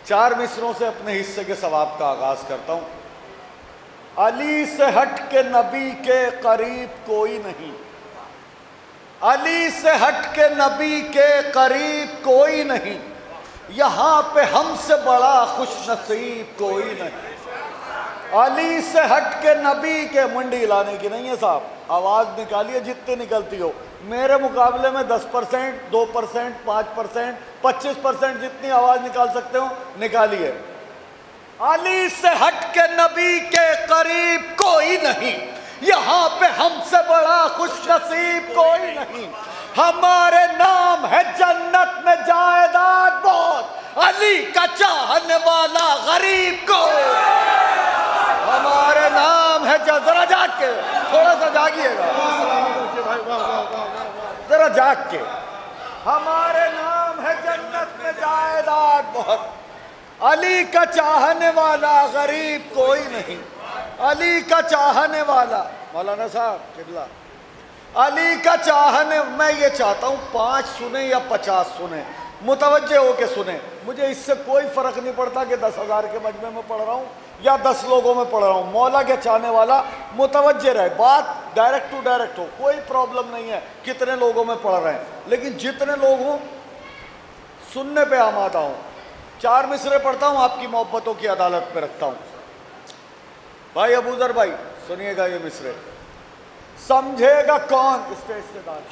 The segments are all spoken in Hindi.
4 मिसरों से अपने हिस्से के सवाब का आगाज करता हूं। अली से हट के नबी के करीब कोई नहीं, अली से हट के नबी के करीब कोई नहीं, यहाँ पे हमसे बड़ा खुश नसीब कोई नहीं। अली से हट के नबी के, मुंडी हिलाने की नहीं है साहब, आवाज़ निकालिए जितनी निकलती हो। मेरे मुकाबले में 10%, 2%, 5%, 25% जितनी आवाज़ निकाल सकते हो निकालिए। अली से हट के नबी के करीब कोई नहीं, यहाँ पे हमसे बड़ा खुश नसीब कोई नहीं। हमारे नाम है जन्नत में जायदाद बहुत, अली का चाहने वाला गरीब को। हमारे नाम है, जरा जाग के, थोड़ा सा जागिएगा, जरा जाग के। हमारे नाम है जन्नत में जायदाद बहुत, अली का चाहने वाला गरीब कोई नहीं। अली का चाहने वाला, मौलाना साहब किबला, अली का चाहने, मैं ये चाहता हूँ 5 सुने या 50 सुने, मुतवज्जे होके सुने। मुझे इससे कोई फ़र्क नहीं पड़ता कि 10,000 के मजमे में पढ़ रहा हूँ या 10 लोगों में पढ़ रहा हूँ। मौला के चाहने वाला मुतवज्जे रहे, बात डायरेक्ट टू डायरेक्ट हो, कोई प्रॉब्लम नहीं है कितने लोगों में पढ़ रहे हैं, लेकिन जितने लोग हों सुनने पे आमादा हूँ। 4 मिसरे पढ़ता हूँ, आपकी मोहब्बतों की अदालत में रखता हूँ। भाई अबूजर भाई सुनिएगा ये मिसरे। समझेगा कौन, स्टेज से दाद,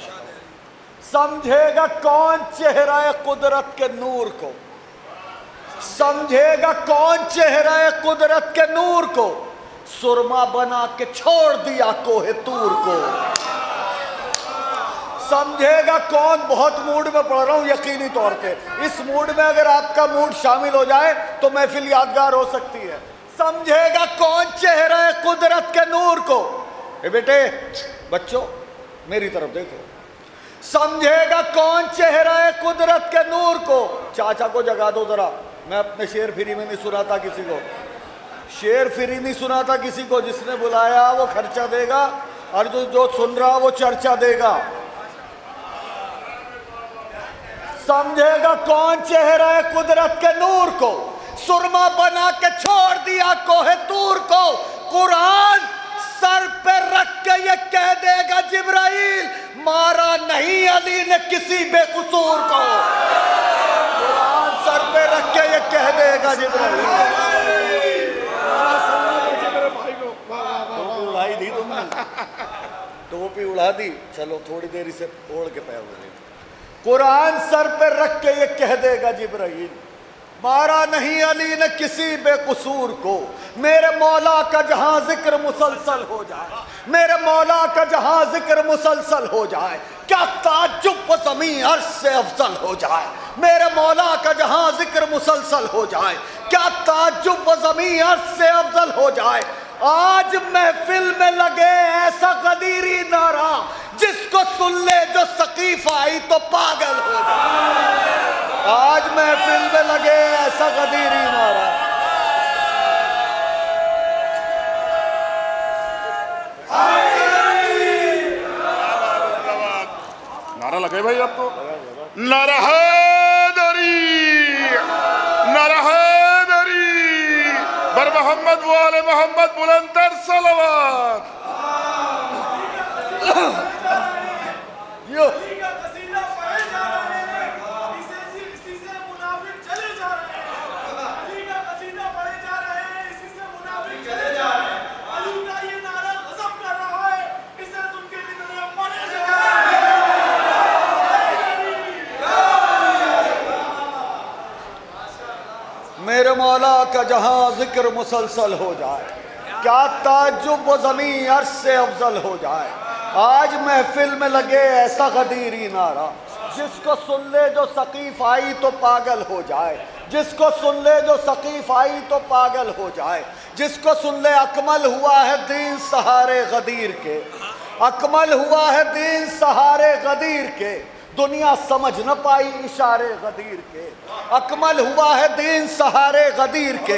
समझेगा कौन चेहरा कुदरत के नूर को, समझेगा कौन चेहरा कुदरत के नूर को, सुरमा बना के छोड़ दिया कोहे तूर को। समझेगा कौन, बहुत मूड में पढ़ रहा हूं यकीनी तौर पे, इस मूड में अगर आपका मूड शामिल हो जाए तो महफिल यादगार हो सकती है। समझेगा कौन चेहरा कुदरत के नूर को, ए बेटे बच्चों मेरी तरफ देखो, समझेगा कौन चेहरा कुदरत के नूर को। चाचा को जगा दो जरा, मैं अपने शेर फ्री में नहीं सुनाता किसी को, शेर फ्री नहीं सुनाता किसी को, जिसने बुलाया वो खर्चा देगा और जो सुन रहा वो चर्चा देगा। समझेगा कौन चेहरा है कुदरत के नूर को, सुरमा बना के छोड़ दिया कोहे तूर को। कुरान सर पे रख के ये कह देगा जिब्राइल, मारा नहीं अली ने किसी बेकसूर को। कुरान सर पे रख के ये कह देगा जिब्राइल। टोपी उड़ाई दी तुमने, टोपी उड़ा दी, चलो थोड़ी देर इसे ओढ़ के पैर ले। कुरान सर पे रख के ये कह देगा जिब्राइल, मारा नहीं अली ने किसी बेकसूर को। मेरे मौला का जहां जिक्र मुसलसल हो जाए, मेरे मौला का जहां जिक्र मुसलसल हो जाए, क्या ताज्जुब व ज़मीं अर्श से अफजल हो जाए। मेरे मौला का जहां जिक्र मुसलसल हो जाए, क्या ताज्जुब व ज़मीं अर्श से अफजल हो जाए। आज महफिल में लगे ऐसा गदीरी नारा, जिसको सुन ले जो सकीफ आई तो पागल हो जाए। आज महफिल में लगे ऐसा गदीरी नारा। नारा लगे भाई अब तो, नरहदरी नरहदरी बर मोहम्मद वाले मोहम्मद बुलंदर सलवात। मेरे मौला का जहां जिक्र मुसलसल हो जाए, क्या ताज्जुब व ज़मीं अर्श से अफजल हो जाए। आज महफिल में लगे ऐसा गदीरी नारा, जिसको सुन ले जो सकीफ आई तो पागल हो जाए, जिसको सुन ले जो सकीफ आई तो पागल हो जाए, जिसको सुन ले अकमल हुआ है दीन सहारे गदीर के, अकमल हुआ है दीन सहारे गदीर के, दुनिया समझ न पाई इशारे गदीर के। अकमल हुआ है दीन सहारे गदीर के,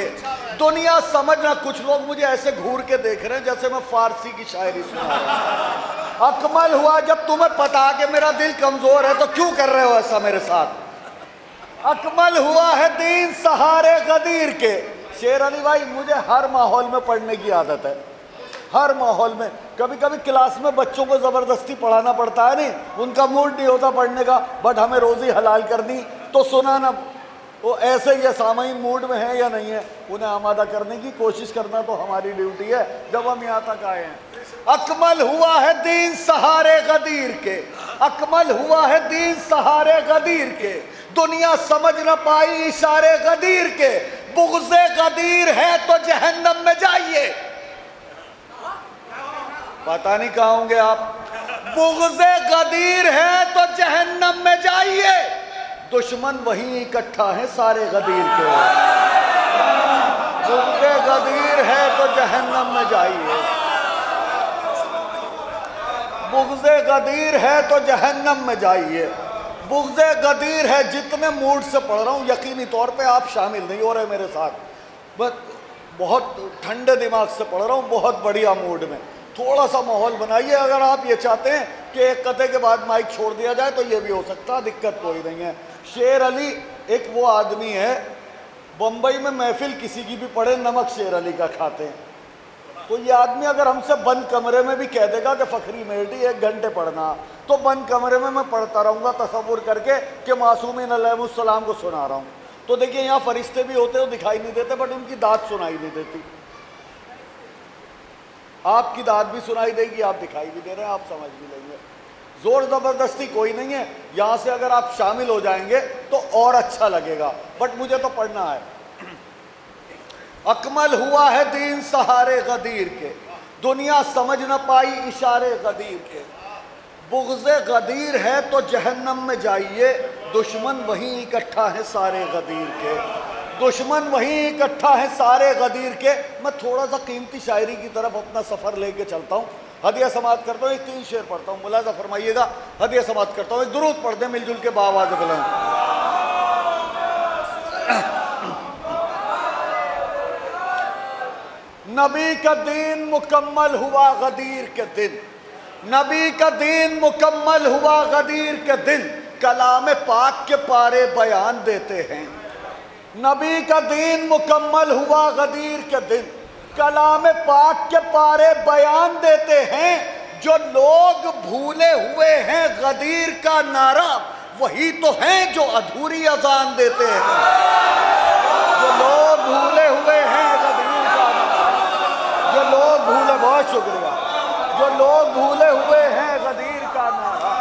दुनिया समझ न। कुछ लोग मुझे ऐसे घूर के देख रहे हैं जैसे मैं फारसी की शायरी सुना रहा हूं। अकमल हुआ, जब तुम्हें पता कि मेरा दिल कमजोर है तो क्यों कर रहे हो ऐसा मेरे साथ। अकमल हुआ है दीन सहारे गदीर के। शेर अली भाई, मुझे हर माहौल में पढ़ने की आदत है, हर माहौल में। कभी कभी क्लास में बच्चों को ज़बरदस्ती पढ़ाना पड़ता है, नहीं उनका मूड नहीं होता पढ़ने का, बट हमें रोज़ी हलाल करनी तो सुनाना। वो ऐसे ये सामाइन मूड में है या नहीं है, उन्हें आमादा करने की कोशिश करना तो हमारी ड्यूटी है जब हम यहाँ तक आए हैं। अकमल हुआ है दीन सहारे गदीर के, अकमल हुआ है दीन सहारे गदीर के, दुनिया समझ न पाई इशारे गदीर के। बुग़्ज़े गदीर है तो जहन्नम में जाइए। पता नहीं कहाँ होंगे आप। बुग़्ज़े गदीर है तो जहन्नम में जाइए, दुश्मन वहीं इकट्ठा है सारे गदीर के। बुग़्ज़े गदीर है तो जहन्नम में जाइए, बुग़्ज़े गदीर है तो जहन्नम में जाइए। बुग़्ज़े गदीर है, जितने मूड से पढ़ रहा हूँ यकीनी तौर पे आप शामिल नहीं हो रहे मेरे साथ, बस बहुत ठंडे दिमाग से पढ़ रहा हूँ, बहुत बढ़िया मूड में। थोड़ा सा माहौल बनाइए। अगर आप ये चाहते हैं कि एक कथे के बाद माइक छोड़ दिया जाए तो ये भी हो सकता, दिक्कत कोई नहीं है। शेर अली एक वो आदमी है, बम्बई में महफिल किसी की भी पढ़े नमक शेर अली का खाते हैं। तो ये आदमी अगर हमसे बंद कमरे में भी कह देगा कि फ़खरी मेहदी 1 घंटे पढ़ना, तो बंद कमरे में मैं पढ़ता रहूँगा तसव्वुर करके कि मासूमीन अलैहिमुस्सलाम को सुना रहा हूँ। तो देखिए यहाँ फरिश्ते भी होते हैं, दिखाई नहीं देते, बट उनकी दाद सुनाई नहीं देती। आपकी दाद भी सुनाई देगी, आप दिखाई भी दे रहे हैं, आप समझ भी लेंगे। जोर ज़बरदस्ती कोई नहीं है। यहाँ से अगर आप शामिल हो जाएंगे तो और अच्छा लगेगा, बट मुझे तो पढ़ना है। अकमल हुआ है दीन सहारे गदीर के, दुनिया समझ न पाई इशारे गदीर के। बुग़्ज़े गदीर है तो जहन्नम में जाइए, दुश्मन वहीं इकट्ठा है सारे गदीर के, दुश्मन वहीं इकट्ठा है सारे गदीर के। मैं थोड़ा सा कीमती शायरी की तरफ अपना सफ़र लेके चलता हूँ। हदिया समात करता हूँ, 3 शेर पढ़ता हूँ, मुलाज़ा फरमाइएगा। हदिया समात करता हूँ, दुरूद पढ़ दें मिलजुल के बावाज़ बुलंद। नबी का दीन मुकम्मल हुआ गदीर के दिन, नबी का दीन मुकम्मल हुआ गदीर के दिन, कलाम पाक के पारे बयान देते हैं। नबी का दीन मुकम्मल हुआ गदीर के दिन, कलाम पाक के पारे बयान देते हैं। जो लोग भूले हुए हैं गदीर का नारा, वही तो हैं जो अधूरी अजान देते हैं। जो लोग भूले हुए हैं गदीर का नारा, जो लोग भूले, बहुत शुक्रिया, जो लोग भूले हुए हैं गदीर का नारा,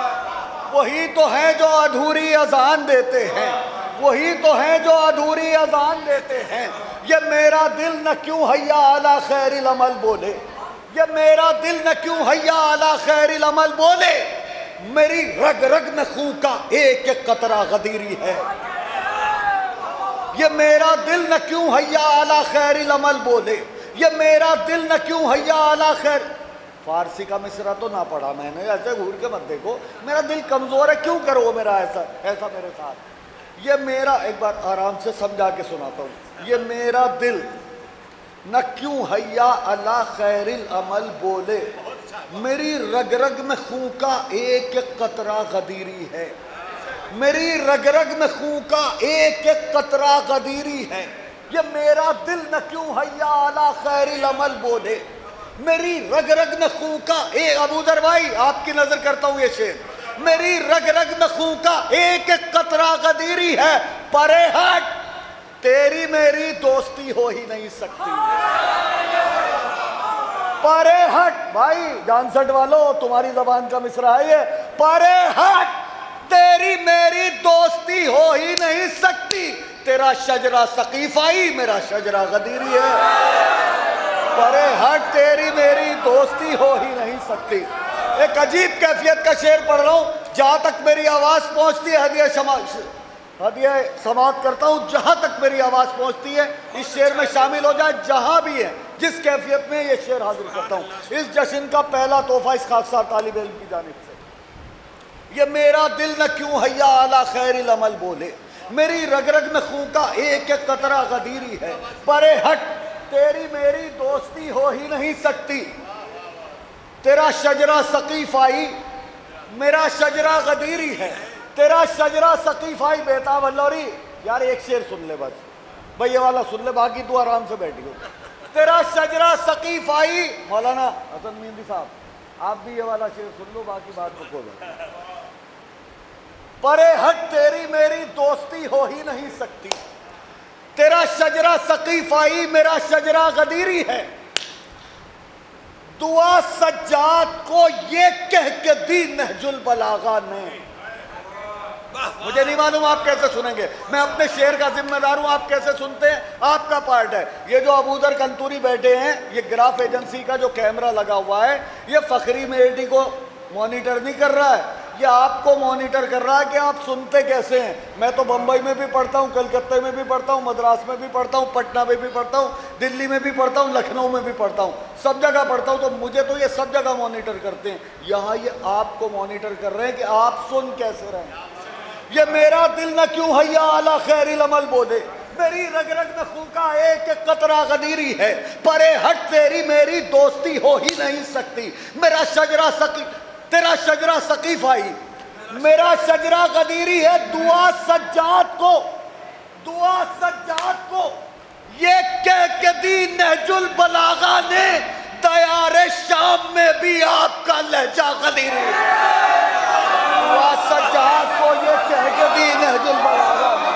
वही तो हैं जो अधूरी अजान देते हैं, वही तो हैं जो अधूरी अजान देते हैं। ये मेरा दिल न क्यों हैया अला खैरिल अमल बोले, ये मेरा दिल न क्यों हैया अला खैरिल अमल बोले, मेरी रग रग में खून का एक एक कतरा गदीरी है। ये मेरा दिल न क्यों हैया अला खैरिल अमल बोले, ये मेरा दिल न क्यों हैया अला खैर। फारसी का मिसरा तो ना पढ़ा मैंने, ऐसे घूर के मत देखो, मेरा दिल कमज़ोर है, क्यों करो मेरा ऐसा मेरे साथ। ये मेरा, एक बार आराम से समझा के सुनाता हूँ। ये मेरा दिल न क्यों हैया अला खैरिल अमल बोले, मेरी रग रग में खून का एक एक कतरा गदीरी है, मेरी रग रग में खून का एक एक कतरा गदीरी है। ये मेरा दिल न क्यों हैया अला खैरिल अमल बोले, मेरी रग रग में खून का एक, अबू दर भाई आपकी नजर करता हूँ ये शेर, मेरी रग रग में खून का एक एक कतरा गदीरी है। परे हट, तेरी मेरी दोस्ती हो ही नहीं सकती। परे हट भाई, जानसठ वालों तुम्हारी जबान का मिसरा है ये। परे हट, तेरी मेरी दोस्ती हो ही नहीं सकती, तेरा शजरा सकीफाई मेरा शजरा गदीरी है। परे हट, तेरी मेरी दोस्ती हो ही नहीं सकती। एक अजीब कैफियत का शेर पढ़ रहा हूँ, जहाँ तक मेरी आवाज़ पहुँचती है हदिया समात करता हूँ, जहाँ तक मेरी आवाज़ पहुँचती है इस शेर में शामिल हो जाए, जहाँ भी है जिस कैफियत में ये शेर हाजिर करता हूँ। इस जश्न का पहला तोहफा इस खाकसार तालिब इल्म की जानिब से। ये मेरा दिल न क्यों हैया अला खैरिल अमल बोले, मेरी रग रग में खून का एक एक कतरा गदीरी है। परे हट, तेरी मेरी दोस्ती हो ही नहीं सकती, तेरा शजरा सकीफाई मेरा शजरा गदीरी है, तेरा शजरा सकीफाई। बेताब अल्लौरी यार एक शेर सुन ले बस, भाई ये वाला सुन ले, बाकी तू आराम से बैठी हो। तेरा शजरा सकीफ आई, मौलाना हसन मींदी साहब आप भी ये वाला शेर सुन लो, बाकी बात को खोलो। परे हट तेरी मेरी दोस्ती हो ही नहीं सकती, तेरा शजरा सकीफ आई मेरा शजरा गदीरी है। दुआ सज्जाद को ये कह के दी नहजुल बलागा ने। मुझे नहीं मालूम आप कैसे सुनेंगे, मैं अपने शेर का जिम्मेदार हूं, आप कैसे सुनते हैं आपका पार्ट है। ये जो अबूदर कंतूरी बैठे हैं, ये ग्राफ एजेंसी का जो कैमरा लगा हुआ है, ये फखरी मेहदी को मॉनिटर नहीं कर रहा है, ये आपको मॉनिटर कर रहा है कि आप सुनते कैसे हैं। मैं तो बंबई में भी पढ़ता हूँ, कलकत्ते में भी पढ़ता हूँ, मद्रास में भी पढ़ता हूँ, पटना में भी पढ़ता हूँ, दिल्ली में भी पढ़ता हूँ, लखनऊ में भी पढ़ता हूँ, सब जगह पढ़ता हूँ। तो मुझे तो ये सब जगह मॉनिटर करते हैं, यहाँ ये आपको मॉनिटर कर रहे हैं कि आप सुन कैसे रहे हैं। ये मेरा दिल न क्यों हैया आला खैरिल अमल बोले, मेरी रग रग में खून का एक एक कतरा गदीरी है। परे हट तेरी मेरी दोस्ती हो ही नहीं सकती, मेरा शजरा सकीफ तेरा शजरा सकीफ आई मेरा शजरा गदीरी है। दुआ सज्जाद को ये कह के दी नहजुल बलागा ने, दयारे शाम में भी आपका लहजा गदीरी है। दुआ सज्जाद को ये कह के दी नहजुल बलागा ने,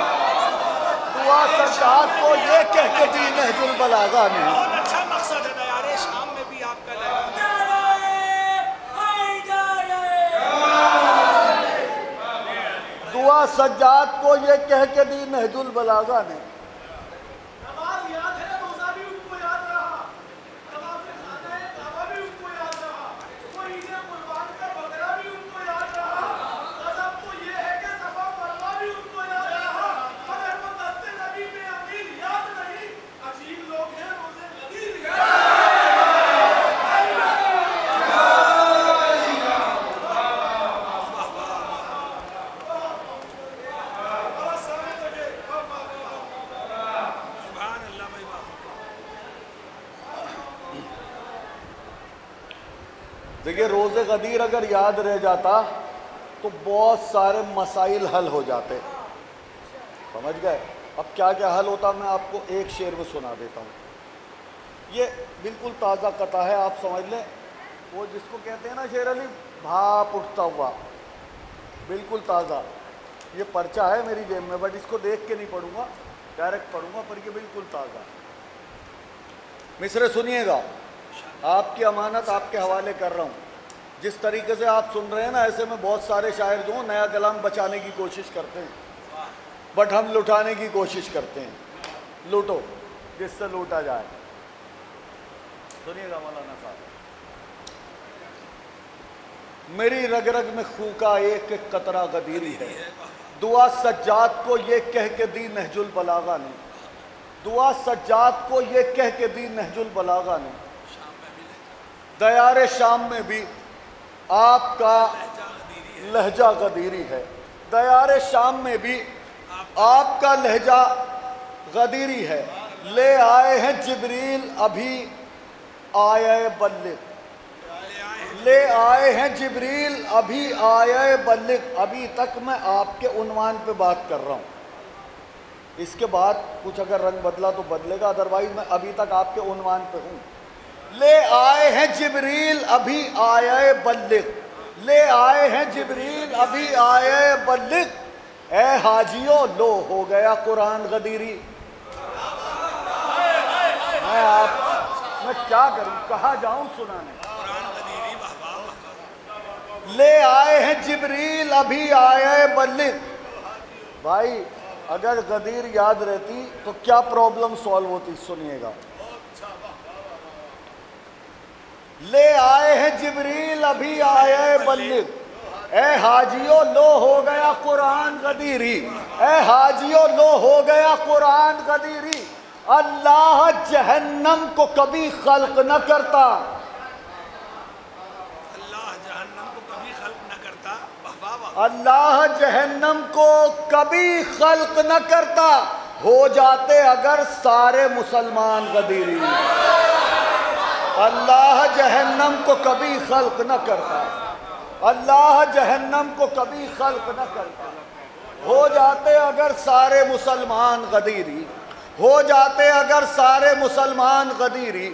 दुआ सज्जाद को ये कह के दी नहजुल बलागा ने। बहुत अच्छा मकसद है, दयारे शाम में भी आपका लहजा। दुआ सज्जाद को ये कह के दी नहजुल बलागा ने। नमाज याद है, रोजा भी उनको याद रहा, नमाज खाना है काबा भी उनको याद रहा, कोई ईद कुर्बान का बकरा भी उनको याद रहा, गज़ब तो ये है कि सफा मरवा भी उनको याद रहा, मगर वो दस्ते नबी में अमीर याद नहीं। अजीब लोग हैं रोजे गदीर याद। देखिए रोज़े गदीर अगर याद रह जाता तो बहुत सारे मसाइल हल हो जाते, समझ गए। अब क्या क्या हल होता मैं आपको एक शेर में सुना देता हूँ। ये बिल्कुल ताज़ा कथा है, आप समझ लें, वो जिसको कहते हैं ना शेर अली भाप उठता हुआ, बिल्कुल ताज़ा। ये पर्चा है मेरी जेब में, बट इसको देख के नहीं पढ़ूंगा, डायरेक्ट पढ़ूंगा, पर ये बिल्कुल ताज़ा। मिसरे सुनिएगा, आपकी अमानत आपके हवाले कर रहा हूँ। जिस तरीके से आप सुन रहे हैं ना, ऐसे में बहुत सारे शायर जो नया कलाम बचाने की कोशिश करते हैं, बट हम लुटाने की कोशिश करते हैं। लूटो जिससे लूटा जाए। सुनिएगा मौलाना साहब, मेरी रग रग में खून का एक एक कतरा गदीरी है। दुआ सज्जाद को ये कह के दी नहजुल बलागा ने, दुआ सज्जाद को ये कह के दी नहजुल बलागा ने। दयारे शाम में भी आपका लहजा गदीरी है, दयारे शाम में भी आपका लहजा गदीरी है। ले आए हैं जिब्रील अभी आए बल्लिग, ले आए हैं जिब्रील अभी आए बल्लिग। अभी तक मैं आपके उन्वान पे बात कर रहा हूँ, इसके बाद कुछ अगर रंग बदला तो बदलेगा, अदरवाइज मैं अभी तक आपके उन्वान पे हूँ। ले आए हैं जिब्रील अभी आए बल्लिग, ले आए हैं जिब्रील अभी आए बल्लिग। ए हाजियो लो हो गया कुरान गदीरी। मैं क्या करूं, कहाँ जाऊं सुनाने। ले आए हैं जिब्रील अभी आए बल्लिग। भाई अगर गदीर याद रहती तो क्या प्रॉब्लम सॉल्व होती, सुनिएगा। ले आए हैं जिब्रील अभी आए बल्लिग, ए हाजियो लो हो गया कुरान गदीरी, ए हाजियो लो हो गया कुरान गदीरी। अल्लाह जहन्नम को कभी खल्क न करता, अल्लाह जहन्नम को कभी खल्क न करता, अल्लाह जहन्नम को कभी खल्क न करता। हो जाते अगर सारे मुसलमान गदीरी। अल्लाह जहन्नम को कभी खल्क न करता, अल्लाह जहन्नम को कभी खल्क न करता। हो जाते अगर सारे मुसलमान गदीरी, हो जाते अगर सारे मुसलमान गदीरी,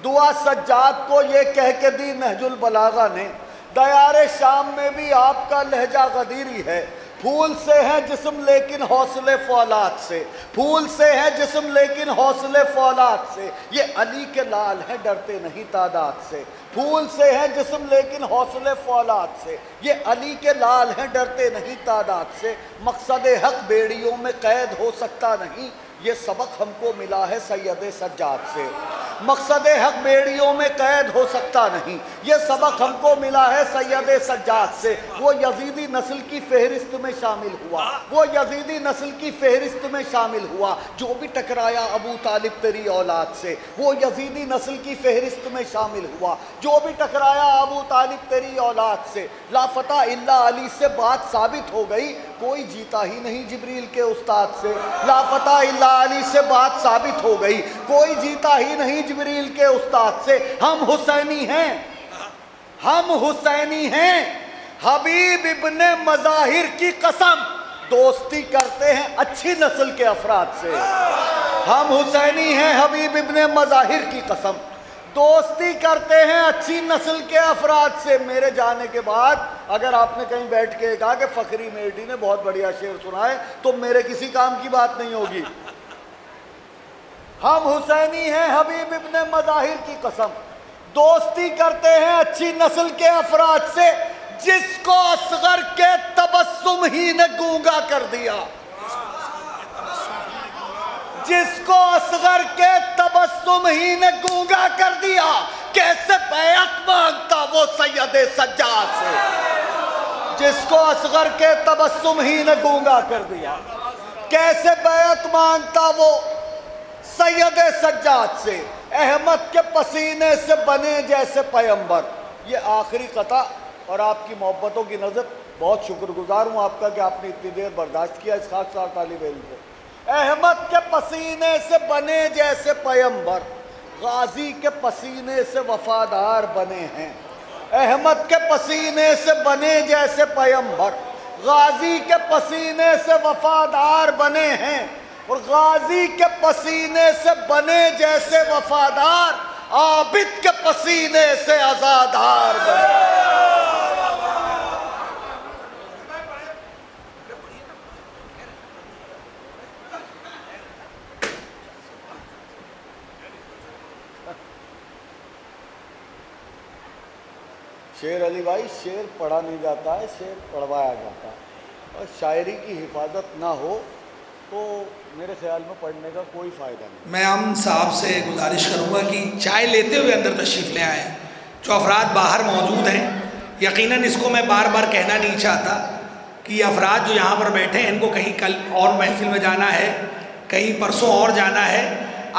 दुआ सज्जाद को ये कह के दी नहजुल बलागा ने, दयारे शाम में भी आपका लहजा गदीरी है। फूल से है जिस्म लेकिन हौसले फौलाद से, फूल से है जिस्म लेकिन हौसले फौलाद से, ये अली के लाल हैं डरते नहीं तादाद से। फूल से है जिस्म लेकिन हौसले फौलाद से, ये अली के लाल हैं डरते नहीं तादाद से। मकसद हक बेड़ियों में कैद हो सकता नहीं, ये सबक हमको मिला है सैयद सज्जाद से। मकसद हक बेड़ियों में कैद हो सकता नहीं, ये सबक हमको मिला है सैयद सज्जाद से। वो यजीदी नस्ल की फहरिस्त में शामिल हुआ, वो यजीदी नस्ल की फहरिस्त में शामिल हुआ, जो भी टकराया अबू तालिब तेरी औलाद से। वो यजीदी नस्ल की फहरिस्त में शामिल हुआ, जो भी टकराया अबू तालिब तेरी औलाद से। लाफता इल्ला अली से बात साबित हो गई, कोई जीता ही नहीं जिब्रील के उस्ताद से। लाफता इल्ला अली से बात साबित हो गई, कोई जीता ही नहीं जिब्रील के उस्ताद से। हम हुसैनी हैं, हम हुसैनी हैं, हबीब इब्ने मज़ाहिर की कसम, दोस्ती करते हैं अच्छी नस्ल के अफराद से। हम हुसैनी हैं, हबीब इब्ने मज़ाहिर की कसम, दोस्ती करते हैं अच्छी नस्ल के अफराद से। मेरे जाने के बाद अगर आपने कहीं बैठ के कहा कि फ़खरी मेहदी ने बहुत बढ़िया शेर सुना है, तो मेरे किसी काम की बात नहीं होगी। हम हुसैनी हैं, हबीब इब्ने मज़ाहिर की कसम, दोस्ती करते हैं अच्छी नस्ल के अफराद से, जिसको असगर के तबस्सुम ही ने गूंगा कर दिया, जिसको असगर के तबस्सुम ही ने गूंगा कर दिया। कैसे बैअत मांगता वो सैयद सज्जाद से, जिसको असगर के तबस्सुम ही ने गूंगा कर दिया। कैसे बैअत मांगता वो सैयद सज्जाद से, अहमद के पसीने से बने जैसे पैगंबर। ये आखिरी कथा, और आपकी मोहब्बतों की नज़र बहुत शुक्रगुजार हूँ आपका कि आपने इतनी देर बर्दाश्त किया इस खाकसार तालिब इल्म को। अहमद के पसीने से बने जैसे पैगंबर, गाजी के पसीने से वफादार बने हैं। अहमद के पसीने से बने जैसे पैगंबर, गाजी के पसीने से वफादार बने हैं। और गाजी के पसीने से बने जैसे वफादार, आबिद के पसीने से आजादार बने। शेर अली भाई, शेर पढ़ा नहीं जाता है, शेर पढ़वाया जाता है। और शायरी की हिफाजत ना हो तो मेरे ख्याल में पढ़ने का कोई फ़ायदा नहीं। मैं हम साहब से गुजारिश करूँगा कि चाय लेते हुए अंदर तशरीफ़ ले आए। जो अफराद बाहर मौजूद हैं, यकीनन इसको मैं बार बार कहना नहीं चाहता कि अफराद जो यहाँ पर बैठे हैं इनको कहीं कल और महफिल में जाना है, कहीं परसों और जाना है।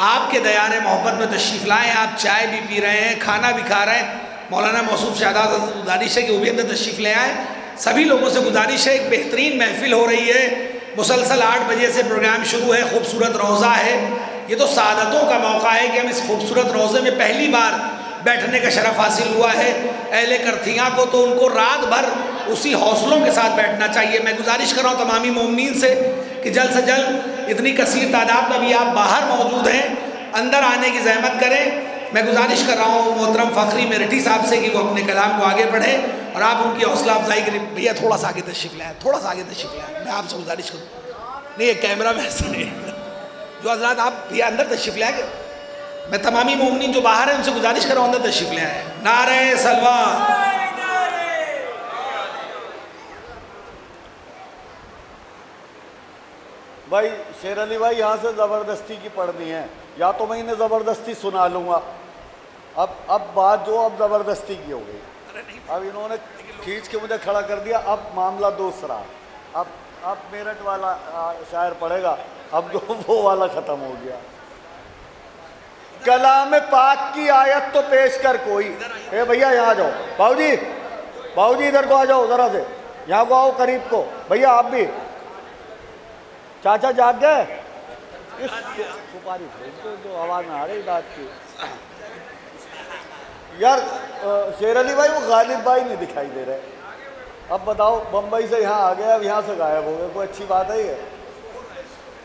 आपके दयारे मोहब्बत में तशरीफ़ लाएँ, आप चाय भी पी रहे हैं, खाना भी खा रहे हैं। मौलाना मौसूफ शादात गुजारिश है कि वो भी अंदर तशरीफ़ ले आएँ। सभी लोगों से गुजारिश है, एक बेहतरीन महफिल हो रही है, मुसलसल 8 बजे से प्रोग्राम शुरू है, खूबसूरत रोज़ा है। ये तो सादतों का मौका है कि हम इस खूबसूरत रोज़े में पहली बार बैठने का शरफ़ हासिल हुआ है। अहले करथियाँ को तो उनको रात भर उसी हौसलों के साथ बैठना चाहिए। मैं गुजारिश कर रहा हूँ तमामी मोमिनीन से कि जल्द से जल्द, इतनी कसीर तादाद में भी आप बाहर मौजूद हैं, अंदर आने की ज़हमत करें। मैं गुजारिश कर रहा हूँ मोहतरम फ़खरी मेरठी साहब से कि वो अपने कलाम को आगे बढ़ें और आप उनकी हौसला अफजाई करें। भैया थोड़ा सा आगे तशरीफ़ लाएँ, थोड़ा सा आगे तशरीफ़ लाएँ, मैं आपसे गुजारिश करूँ। नहीं, ये कैमरा में ऐसा नहीं, जो हज़रात आप भैया अंदर तशरीफ़ लाएँगे। मैं तमामी मोमिनीन जो बाहर हैं उनसे गुजारिश कर रहा हूँ अंदर तशरीफ़ ले आएँ। नारे सलवान। भाई शेर अली भाई, यहाँ से ज़बरदस्ती की पढ़नी है, या तो मैं इन्हें ज़बरदस्ती सुना लूँगा। अब बात जो अब ज़बरदस्ती की हो गई, अब इन्होंने खींच के मुझे खड़ा कर दिया। अब मामला दूसरा, अब मेरठ वाला शायर पढ़ेगा, अब जो वो वाला ख़त्म हो गया। कलाम पाक की आयत तो पेश कर कोई। ए भैया यहाँ आ जाओ, बाबूजी इधर को आ जाओ, ज़रा से यहाँ को आओ, करीब को। भैया आप भी, चाचा जाग गए, इस सुपारी जो आवाज़ में आ रही बात की। यार शेर अली भाई, वो गालिब भाई नहीं दिखाई दे रहे। अब बताओ, बम्बई से यहाँ आ गए, अब यहाँ से गायब हो गए, कोई अच्छी बात है ये?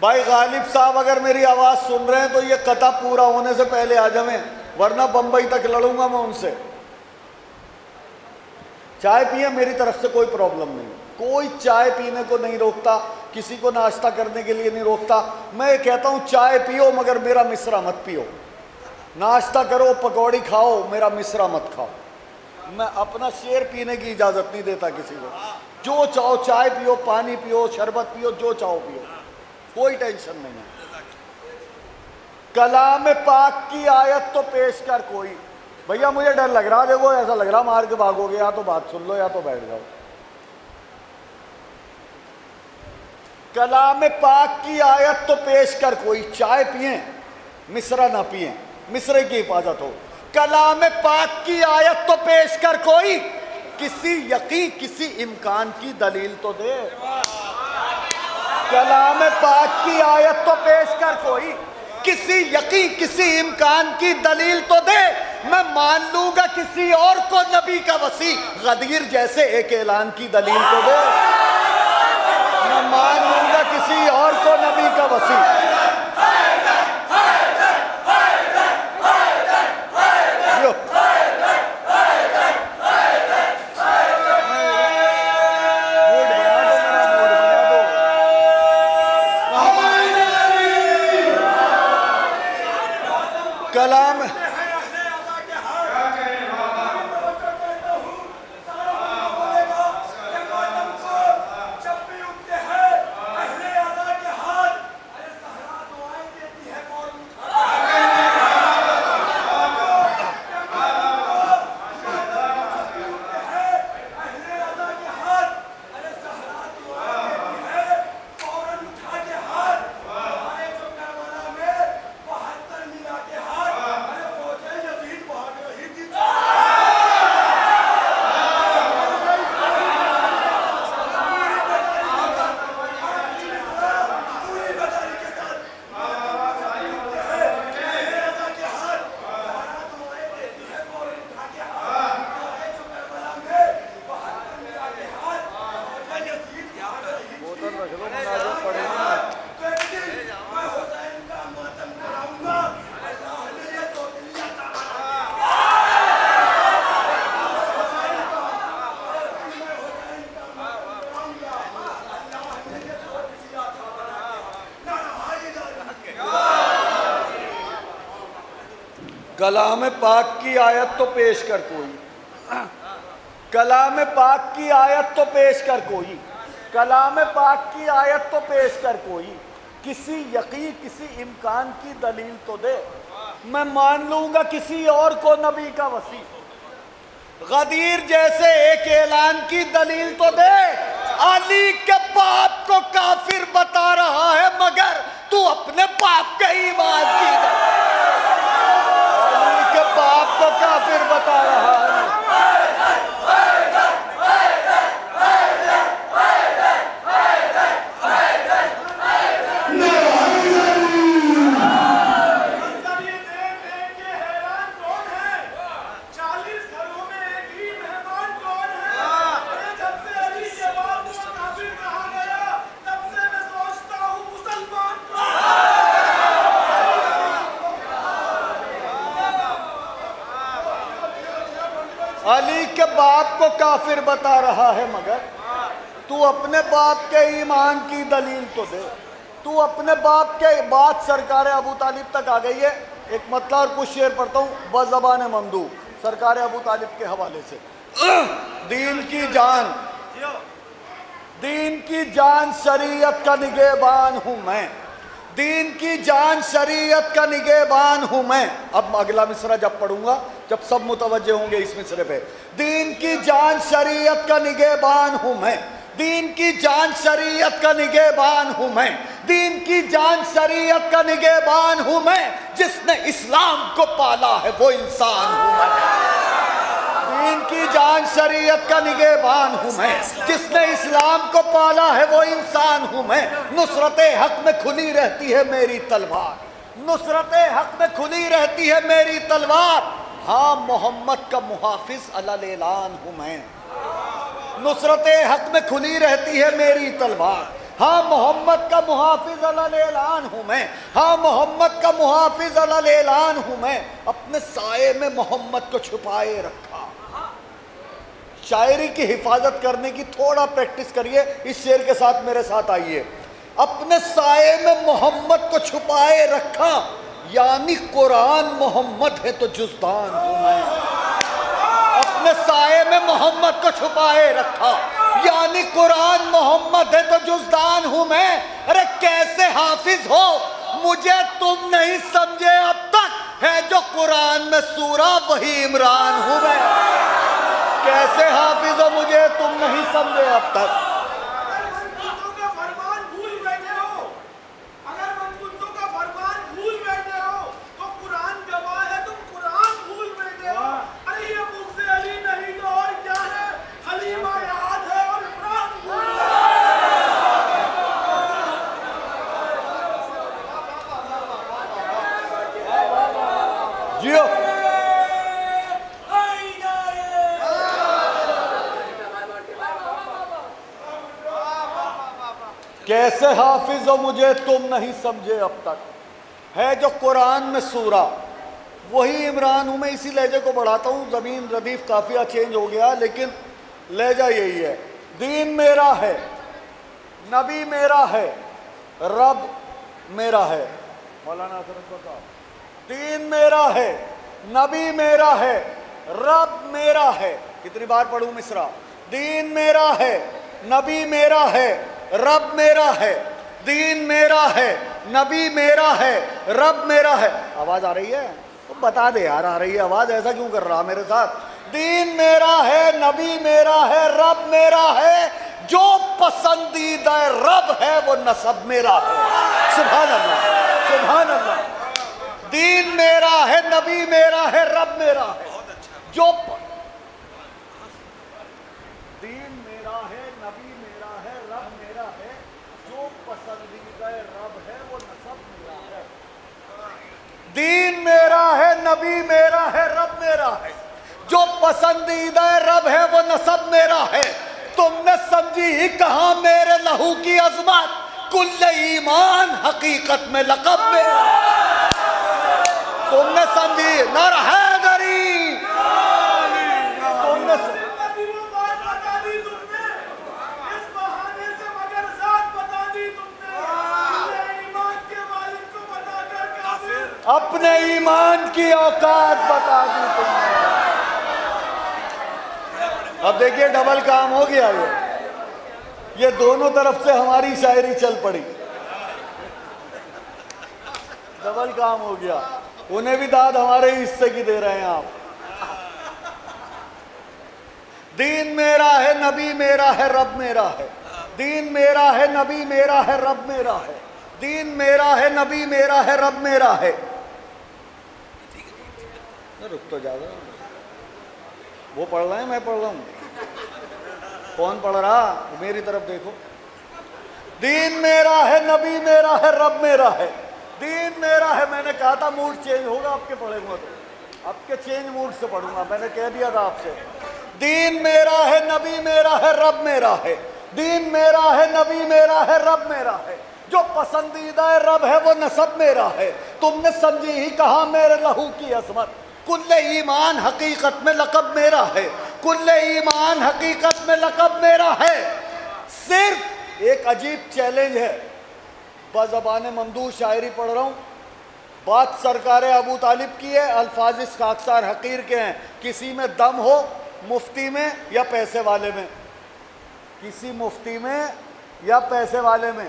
भाई गालिब साहब अगर मेरी आवाज़ सुन रहे हैं तो ये कथा पूरा होने से पहले आ जाएं, वरना बंबई तक लड़ूंगा मैं उनसे। चाय पिए, मेरी तरफ से कोई प्रॉब्लम नहीं, कोई चाय पीने को नहीं रोकता, किसी को नाश्ता करने के लिए नहीं रोकता। मैं कहता हूँ चाय पियो मगर मेरा मिश्रा मत पियो, नाश्ता करो पकौड़ी खाओ, मेरा मिश्रा मत खाओ। मैं अपना शेर पीने की इजाज़त नहीं देता किसी को। जो चाहो चाय पियो, पानी पियो, शरबत पियो, जो चाहो पियो, कोई टेंशन नहीं है। कलाम पाक की आयत तो पेश कर कोई। भैया मुझे डर लग रहा, देखो ऐसा लग रहा मार के भागोगे, या तो बात सुन लो या तो बैठ जाओ। कलाम पाक की आयत तो पेश कर कोई। चाय पिए मिश्रा ना पिए, मिश्रे की हिफाजत हो। कलाम पाक की आयत तो पेश कर कोई, किसी यकीन किसी इम्कान की दलील तो दे। कलाम पाक की आयत तो पेश कर कोई, किसी यकीन किसी इम्कान की दलील तो दे। मैं मान लूंगा किसी और को नबी का वसी, गदीर जैसे एक ऐलान की दलील तो दे। मैं मान लूंगा किसी और को नबी का वसी। कलाम कलाम पाक की आयत तो पेश कर कोई। कलाम पाक की आयत तो पेश कर कोई। कलाम पाक की आयत तो पेश कर कोई, किसी यकीन किसी इम्कान की दलील तो दे। मैं मान लूंगा किसी और को नबी का वसी, गदीर जैसे एक ऐलान की दलील तो दे। अली के बाप को काफिर बता रहा है मगर तू अपने बाप के ईमान की अली के बाप को काफिर बता रहा है। अली के बाप को काफिर बता रहा है मगर तू अपने बाप के ईमान की दलील तो दे। तू अपने बाप के बात सरकार अबू तालिब तक आ गई है। एक मतलब और कुछ शेर पढ़ता हूँ बज़बान ममदू सरकार अबू तालिब के हवाले से। दीन की जान शरीयत का निगहबान हूँ मैं। दीन की जान शरीयत का निगहबान हूँ मैं। अब अगला मिसरा जब पढ़ूंगा जब सब मुतवज्जे होंगे इस मिसरे पे। दीन की जान शरीयत का निगहबान हूँ मैं। दीन की जान शरीयत का निगहबान हूँ मैं। दीन की जान शरीयत का निगहबान हूँ मैं। जिसने इस्लाम को पाला है वो इंसान हूँ मैं। दीन की जान शरीयत का निगहबान हूँ मैं। जिसने इस्लाम को पाला है वो इंसान हूँ मैं। नुसरत हक में खुली रहती है मेरी तलवार। नुसरत हक में खुली रहती है मेरी तलवार। हाँ मोहम्मद का मुहाफिज अलल ऐलान हूँ मैं। नुसरत हक में खुली रहती है मेरी तलवार। हाँ मोहम्मद का मुहाफिज अल ऐलान हूँ मैं, हाँ मोहम्मद का मुहाफिज अल ऐलान हूँ मैं, अपने साये में मोहम्मद को छुपाए रखा। शायरी की हिफाजत करने की थोड़ा प्रैक्टिस करिए, इस शेर के साथ मेरे साथ आइए। अपने साये में मोहम्मद को छुपाए रखा, यानी कुरान मोहम्मद है तो जुज़दान हूँ मैं। अपने साये में मोहम्मद को छुपाए रखा, यानी कुरान मोहम्मद है तो जुज़दान हूँ मैं। अरे कैसे हाफिज हो मुझे तुम नहीं समझे अब तक, है जो कुरान में सूरा वही इमरान हूँ मैं। कैसे हाफिज हो मुझे तुम नहीं समझे अब तक। जियो कैसे हाफिज हो मुझे तुम नहीं समझे अब तक, है जो कुरान में सूरा वही इमरान हूँ मैं। इसी लहजे को बढ़ाता हूँ, ज़मीन रदीफ काफ़िया चेंज हो गया लेकिन लहजा यही है। दीन मेरा है, नबी मेरा है, रब मेरा है। मौलाना दीन मेरा है, नबी मेरा है, रब मेरा है। कितनी बार पढ़ूं मिसरा? दीन मेरा है, नबी मेरा है, रब मेरा है। दीन मेरा है, नबी मेरा है, रब मेरा है। आवाज आ रही है? तो बता दे यार, आ रही है आवाज, ऐसा क्यों कर रहा मेरे साथ? दीन मेरा है, नबी मेरा है, रब मेरा है, जो पसंदीदा रब है वो नसब मेरा है। सुभान अल्लाह, सुभान अल्लाह। दीन मेरा है, नबी मेरा है, रब मेरा है, जो दीन मेरा है, नबी मेरा है, रब मेरा है, जो पसंदीदा रब है वो नसब मेरा है। दीन मेरा है, नबी मेरा है, रब मेरा है, जो पसंदीदा रब है वो नसब मेरा है। तुमने समझी ही कहाँ मेरे लहू की अजमत, कुल्ले ईमान हकीकत में लक़ब मेरा। तुमने समझी नर हैदरी, तुमने अपने ईमान की औकात बता दी तुमने। अब देखिए डबल काम हो गया, ये दोनों तरफ से हमारी शायरी चल पड़ी, डबल काम हो गया। उन्हें भी दाद हमारे हिस्से की दे रहे हैं आप। दीन मेरा है, नबी मेरा है, रब मेरा है। दीन मेरा है, नबी मेरा है, रब मेरा है। दीन मेरा है, नबी मेरा है, रब मेरा है। रुक तो ज्यादा, वो पढ़ रहे हैं मैं पढ़ रहा हूं। कौन पढ़ रहा? मेरी तरफ देखो। दीन मेरा है, नबी मेरा है, रब मेरा है। दीन मेरा है, मैंने कहा था मूड चेंज होगा आपके पढ़े हुए, तो आपके चेंज मूड से पढ़ूंगा, मैंने कह दिया था आपसे। दीन मेरा है, नबी मेरा है, रब मेरा है। दीन मेरा है, नबी मेरा है, रब मेरा है, जो पसंदीदा रब है वो नसब मेरा है। तुमने समझी ही कहा मेरे लहू की अजमत, कुल्ले ईमान हकीकत में लक़ब मेरा है। कुल्ले ईमान हकीकत में लक़ब मेरा है। सिर्फ एक अजीब चैलेंज है, बज़बान ममदूह शायरी पढ़ रहा हूँ। बात सरकार अबू तालिब की है, अल्फाज इस खाकसार हकीर के हैं। किसी में दम हो, मुफ्ती में या पैसे वाले में, किसी मुफ्ती में या पैसे वाले में।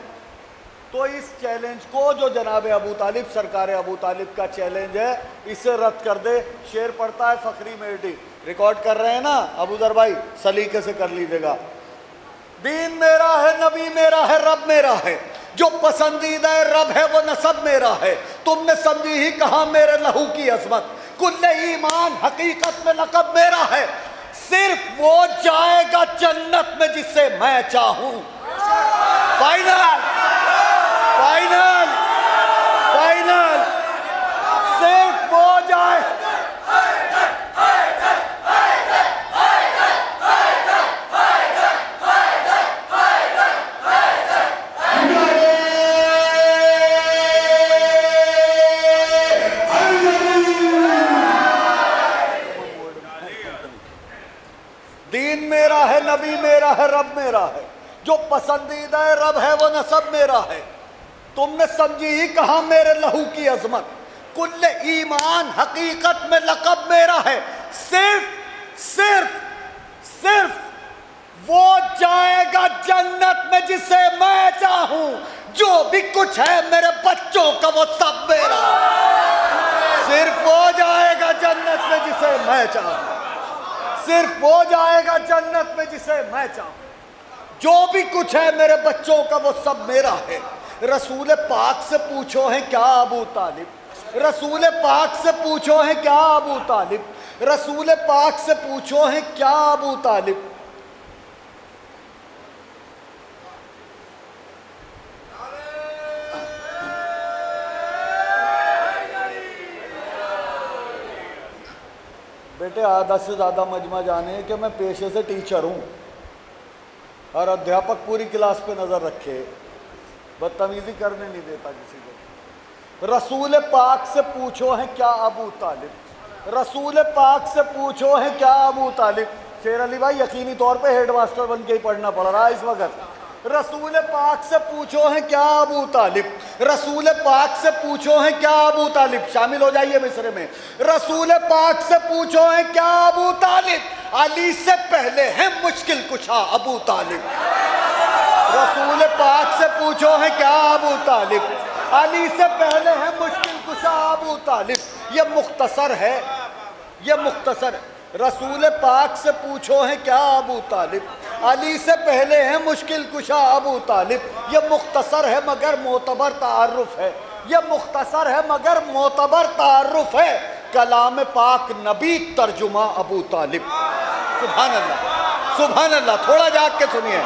तो इस चैलेंज को जो जनाब अबू तालिब, सरकार अबू तालिब का चैलेंज है, इसे रद्द कर दे। शेर पढ़ता है फ़खरी मेहदी, रिकॉर्ड कर रहे हैं ना अबू दर भाई, सलीके से कर लीजिएगा। दीन मेरा है, नबी मेरा है, रब मेरा है, जो पसंदीदा रब है वो नसब मेरा है। तुमने समझी ही कहा मेरे लहू की अजमत, कुल्ले ईमान हकीकत में लक़ब मेरा है। सिर्फ वो जाएगा जन्नत में जिसे मैं चाहूं। फाइनल फाइनल फाइनल, सिर्फ वो जाए। है रब मेरा है, जो पसंदीदा रब है वो नसब मेरा है। तुमने समझी ही कहा मेरे लहू की अजमत, कुल्ले ईमान हकीकत में लक़ब मेरा है। सिर्फ सिर्फ सिर्फ वो जाएगा जन्नत में जिसे मैं चाहूं, जो भी कुछ है मेरे बच्चों का वो सब मेरा। सिर्फ वो जाएगा जन्नत में जिसे मैं चाहूं, सिर्फ वो जाएगा जन्नत में जिसे मैं चाहूं, जो भी कुछ है मेरे बच्चों का वो सब मेरा है। रसूल पाक से पूछो है क्या अबू तालिब, रसूल पाक से पूछो है क्या अबू तालिब, रसूल पाक से पूछो है क्या अबू तालिब। बेटे आधा से ज़्यादा मजमा जाने कि मैं पेशे से टीचर हूँ और अध्यापक पूरी क्लास पे नज़र रखे, बदतमीज़ी करने नहीं देता किसी को। रसूल पाक से पूछो है क्या अबू तालिब, रसूल पाक से पूछो है क्या अबू तालिब। शेर अली भाई यकीनी तौर पे हेडमास्टर बन के ही पढ़ना पड़ रहा है इस वक्त। रसूल पाक से पूछो है क्या अबू तालिब, रसूल पाक से पूछो है क्या अबू तालिब। शामिल हो जाइए मिस्र में। रसूल पाक से पूछो है क्या अबू तालिब, अली से पहले है मुश्किल कुशा अबू तालिब। रसूल पाक से पूछो है क्या अबू तालिब, अली से पहले है मुश्किल कुशा अबू तालिब। ये मुख्तसर है, ये मुख्तसर है। रसूल पाक से पूछो है क्या अबू तालिब, अली से पहले है मुश्किल कुशा अबू तालिब। ये मुख्तसर है मगर मोतबर तारुफ है, ये मुख्तसर है मगर मोतबर तारुफ है। कलाम पाक नबी तर्जुमा अबू तालिब। सुभान अल्लाह, सुभान अल्लाह, थोड़ा जाग के सुनिए।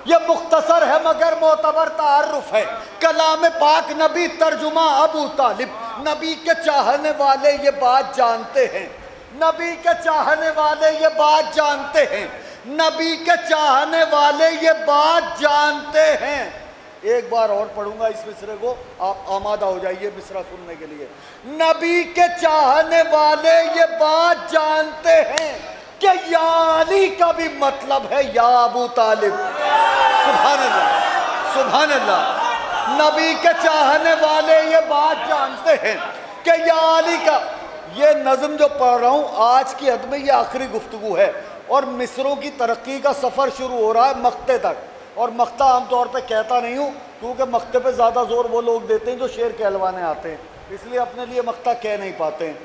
ये मुख्तसर है मगर मोतबर तारुफ है। कलाम पाक नबी तर्जुमा अबू तालिब। नबी के चाहने वाले ये बात जानते हैं, नबी के चाहने वाले ये बात जानते हैं, नबी के चाहने वाले ये बात जानते हैं। एक बार और पढ़ूंगा इस मिसरे को, आप आमादा हो जाइए मिसरा सुनने के लिए। नबी के चाहने वाले ये बात जानते हैं कि या अली का भी मतलब है या अबू तालिब। सुभान अल्लाह, सुभान अल्लाह। नबी के चाहने वाले ये बात जानते हैं कि या अली का, ये नज़म जो पढ़ रहा हूँ आज की हद में ये आखिरी गुफ्तगू है और मिसरों की तरक्की का सफ़र शुरू हो रहा है मक्ते तक। और मक्ता आमतौर पे कहता नहीं हूँ क्योंकि मक्ते पे ज़्यादा ज़ोर वो लोग देते हैं जो शेर कहलवाने आते हैं, इसलिए अपने लिए मक्ता कह नहीं पाते हैं।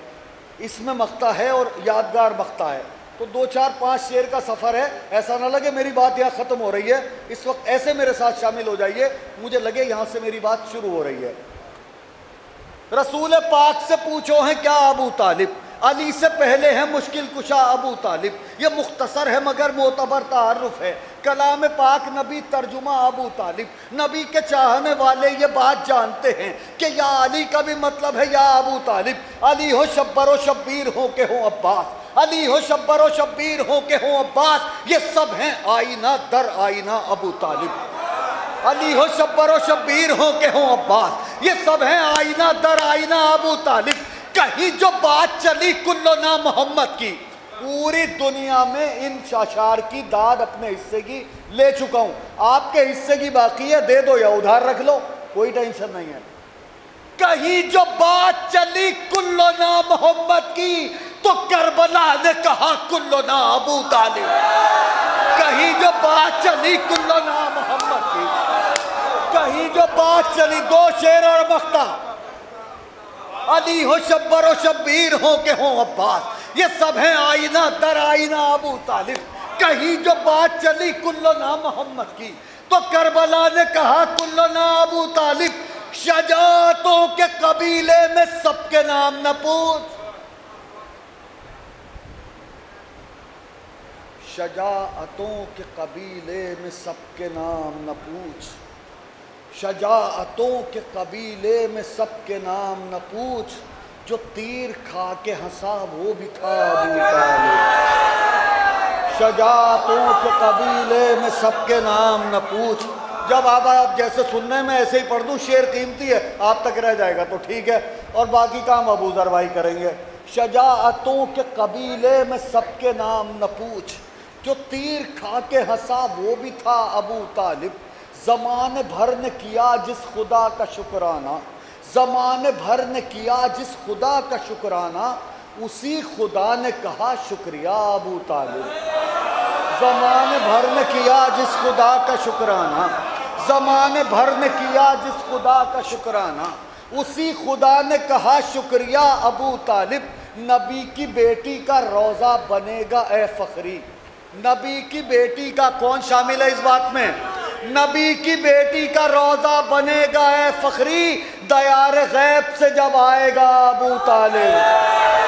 इसमें मक्ता है और यादगार मक्ता है, तो 2 4 5 शेर का सफ़र है। ऐसा ना लगे मेरी बात यहाँ ख़त्म हो रही है, इस वक्त ऐसे मेरे साथ शामिल हो जाइए, मुझे लगे यहाँ से मेरी बात शुरू हो रही है। रसूल पाक से पूछो है क्या अबू तालिब, अली से पहले है मुश्किल कुशा अबू तालिब। ये मुख्तसर है मगर मोतबर तारुफ है। कलाम पाक नबी तर्जुमा अबू तालिब। नबी के चाहने वाले ये बात जानते हैं कि या अली का भी मतलब है या अबू तालिब। अली हो शब्बर व शब्बीर हो के हो अब्बास, अली हो शब्बर व शब्बीर हो के हो अब्बास। ये सब हैं आईना दर आईना अबू तालिब। अली हो शब्बर व शब्बीर हो के हो अब्बास, ये सब हैं आईना दर आईना अबू तालिब। कहीं जो बात चली कुल्लो ना मोहम्मद की, पूरी दुनिया में इन शाशार की दाद अपने हिस्से की ले चुका हूं, आपके हिस्से की बाकी है, दे दो या उधार रख लो, कोई टेंशन नहीं है। कहीं जो बात चली कुल्लो ना मोहम्मद की, तो करबला ने कहा कुल्लो ना अबू तालिब। कहीं जो बात चली कुल्लो ना मोहम्मद की, कहीं जो बात चली, 2 शेर और मख्ता। अली हो शब्बर व शब्बीर हो के हो अब्बास, ये सब हैं आईना दर आईना अबू तालिब। कहीं जो बात चली कुल्लो ना मोहम्मद की, तो करबला ने कहा कुल्लो ना अबू तालिब। शजातों के कबीले में सबके नाम न पूछ, शजाअतों के कबीले में सबके नाम न पूछ, शजाअतों के कबीले में सबके नाम न पूछ। जो तीर खा के हंसा वो भी था अबू तालिब। शजाअतों के कबीले में सबके नाम न पूछ। जब आप जैसे सुनने में ऐसे ही पढ़ दूँ, शेर कीमती है, आप तक रह जाएगा तो ठीक है, और बाकी काम अबू ज़र भाई करेंगे। शजाअतों के कबीले में सबके नाम न पूछ, जो तीर खा के हंसा वो भी था अबू तालिब। ज़माने भर ने किया जिस खुदा का शुक्राना, ज़माने भर ने किया जिस खुदा का शुक्राना, उसी खुदा ने कहा शुक्रिया अबू तालिब। ज़माने भर ने किया जिस खुदा का शुक्राना, ज़माने भर ने किया जिस खुदा का शुक्राना, उसी खुदा ने कहा शुक्रिया अबू तालिब। नबी की बेटी का रोज़ा बनेगा ए फ़खरी। नबी की बेटी का कौन शामिल है इस बात में? नबी की बेटी का रोज़ा बनेगा ए फ़खरी, दयार गैब से जब आएगा अबू तालिब।